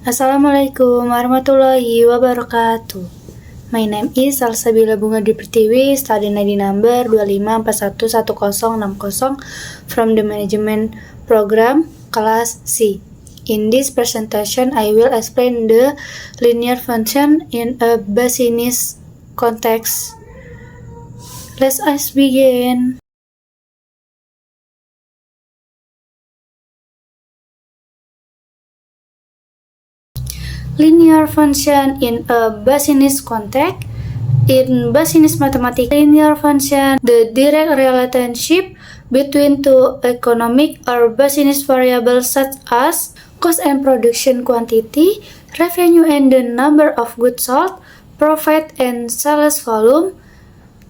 Assalamualaikum warahmatullahi wabarakatuh. My name is Salsabila Bunga Dwi Pertiwi, study ID number 25411060 from the management program class C. In this presentation, I will explain the linear function in a business context. Let us begin. Linear function in a business context. In business mathematics, linear function, the direct relationship between two economic or business variables such as cost and production quantity, revenue and the number of goods sold, profit and sales volume,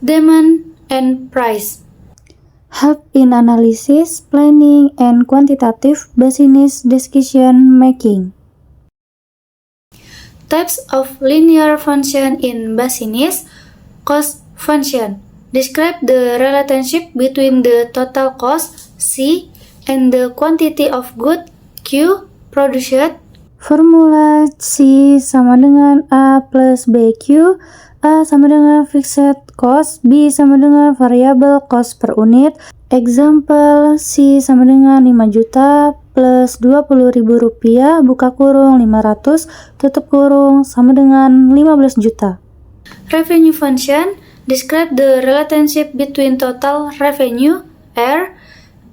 demand and price. Help in analysis, planning, and quantitative business decision making. Types of linear function in business. Cost function describe the relationship between the total cost C and the quantity of good Q produced. Formula C sama dengan A plus BQ. A sama dengan fixed cost, B sama dengan variable cost per unit. Example, C sama dengan 5 juta plus 20.000 rupiah, buka kurung 500, tutup kurung, sama dengan 15 juta. Revenue function describe the relationship between total revenue R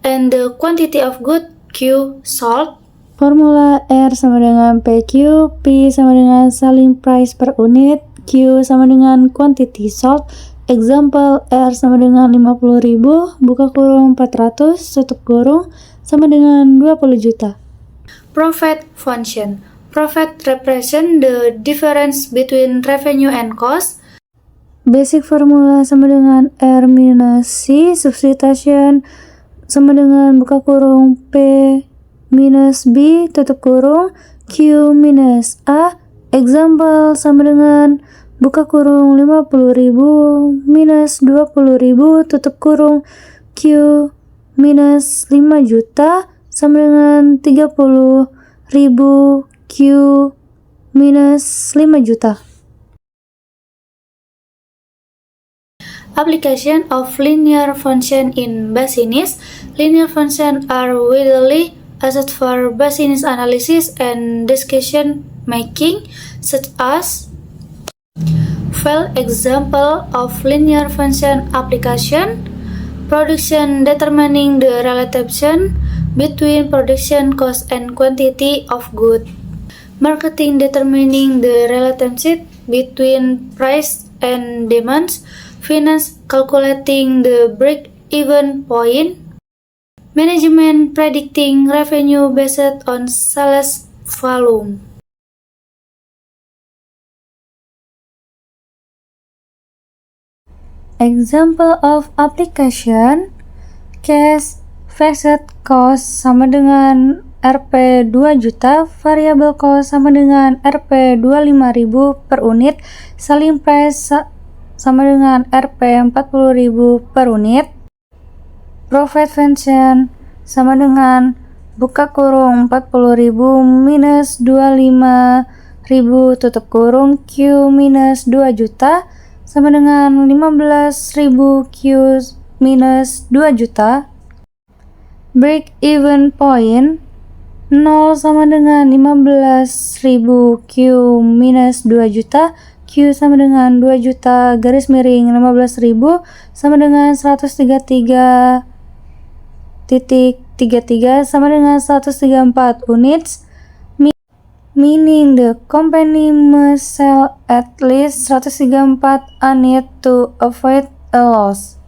and the quantity of good Q sold. Formula R sama dengan PQ, P sama dengan selling price per unit, Q sama dengan quantity sold. Example, R sama dengan 50.000, buka kurung 400, tutup kurung, sama dengan 20 juta. Profit function. Profit represent the difference between revenue and cost. Basic formula sama dengan R minus C, substitution sama dengan buka kurung P minus B, tutup kurung, Q minus A. Example sama dengan buka kurung 50.000 minus 20.000, tutup kurung, Q minus 5 juta sama dengan 30.000 Q minus 5 juta. Application of linear function in business. Linear function are widely used for business analysis and decision making, such as example of linear function application. Production determining the relation between production cost and quantity of goods. Marketing determining the relationship between price and demand. Finance calculating the break-even point. Management predicting revenue based on sales volume. Example of application. Cash fixed cost sama dengan Rp 2 juta, variable cost sama dengan Rp 25.000 per unit, selling price sama dengan Rp 40.000 per unit. Profit function sama dengan buka kurung 40.000 minus 25.000, tutup kurung, Q minus 2 juta sama dengan 15.000 Q minus 2 juta. Break even point 0 sama dengan 15.000 Q minus 2 juta. Q sama dengan 2 juta garis miring 15.000 sama dengan 133.33 sama dengan 134 units. Meaning the company must sell at least 134 units to avoid a loss.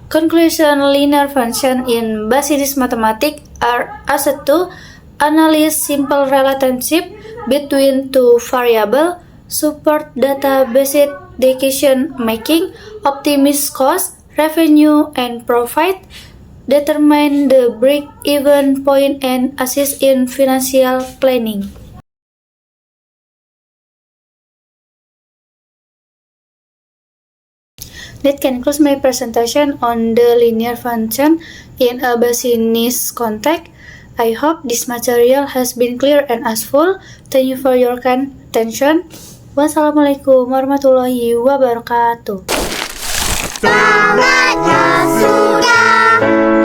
Conclusion. Linear function in business mathematics are used to analyze simple relationship between two variables, support data-based decision making, optimize cost, revenue, and profit, determine the break-even point, and assist in financial planning. That concludes my presentation on the linear function in a business context. I hope this material has been clear and useful. Thank you for your kind attention. Wassalamualaikum warahmatullahi wabarakatuh. Tamatlah sudah.